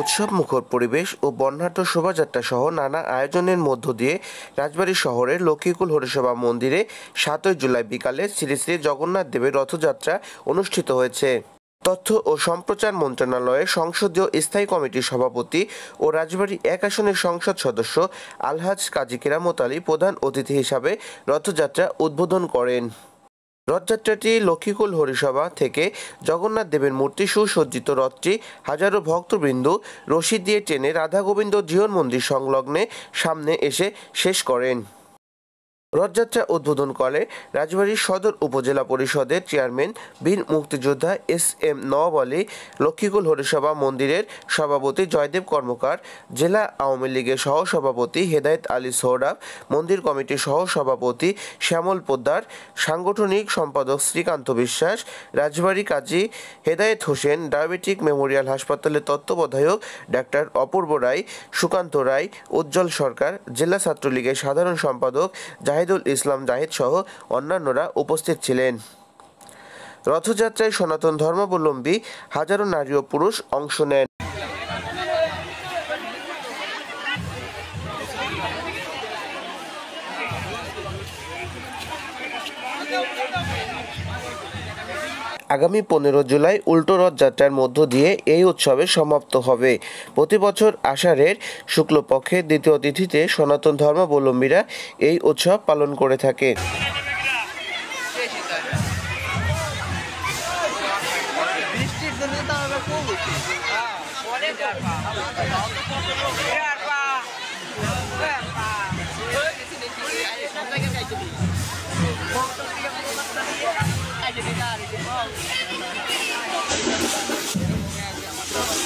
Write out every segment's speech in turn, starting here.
উৎসবমুখর পরিবেশ ও বর্ণাঢ্য শোভাযাত্রা সহ নানা আয়োজনের মধ্য দিয়ে রাজবাড়ী শহরের লক্ষ্মীকুল হরিসভা মন্দিরে ৭ই জুলাই বিকালে শ্রী শ্রী জগন্নাথ দেবের রথযাত্রা অনুষ্ঠিত হয়েছে। তথ্য ও সম্প্রচার মন্ত্রণালয়ের সংসদীয় স্থায়ী কমিটির সভাপতি ও রাজবাড়ী ১ আসনের সংসদ সদস্য আলহাজ কাজী কেরামত আলী প্রধান অতিথি হিসাবে রথযাত্রা উদ্বোধন করেন। রথযাত্রাটি লক্ষ্মীকুল হরিসভা থেকে জগন্নাথ দেবের মূর্তি সুসজ্জিত রথটি হাজারো ভক্তবৃন্দ রশি দিয়ে টেনে রাধা গোবিন্দ জীবন মন্দির সংলগ্নে সামনে এসে শেষ করেন। রথযাত্রা উদ্বোধন করে রাজবাড়ী সদর উপজেলা পরিষদের চেয়ারম্যান বীর মুক্তিযোদ্ধা এস.এম. নওয়াব আলী, লক্ষ্মীকুল হরিসভা মন্দিরের সভাপতি জয়দেব কর্মকার, জেলা আওয়ামী লীগের সহসভাপতি হেদায়েত আলী সোহরাব, মন্দির কমিটির সহসভাপতি শ্যামল পোদ্দার, সাংগঠনিক সম্পাদক শ্রীকান্ত বিশ্বাস, রাজবাড়ী কাজী হেদায়েত হোসেন, ডায়াবেটিক মেমোরিয়াল হাসপাতালের তত্ত্বাবধায়ক ডাক্তার অপূর্ব রায়, সুকান্ত রায়, উজ্জ্বল সরকার, জেলা ছাত্রলীগের সাধারণ সম্পাদক জাহিদুল ইসলাম জাহিদ সহ অন্যান্যরা উপস্থিত ছিলেন। রথযাত্রায় সনাতন ধর্মাবলম্বী হাজারো নারী ও পুরুষ অংশ নেন। আগামী 15 জুলাই উল্টো রথযাত্রার মধ্য দিয়ে এই উৎসবের সমাপ্ত হবে। প্রতি বছর আষাঢ়ের শুক্লপক্ষের দ্বিতীয় তিথিতে সনাতন ধর্মাবলম্বীরা এই উৎসব পালন করে থাকে।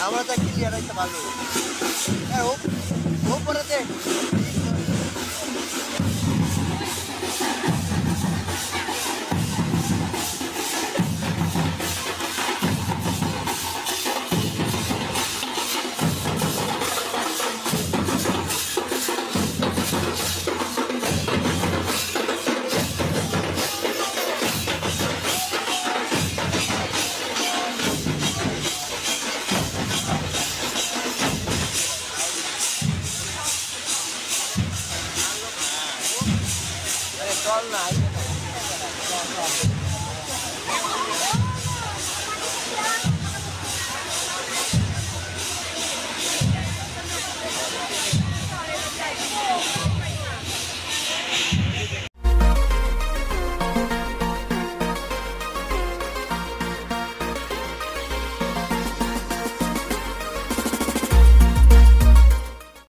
আমরা তো ক্লিয়ার হইতে পারবো। হ্যাঁ ও পড়াতে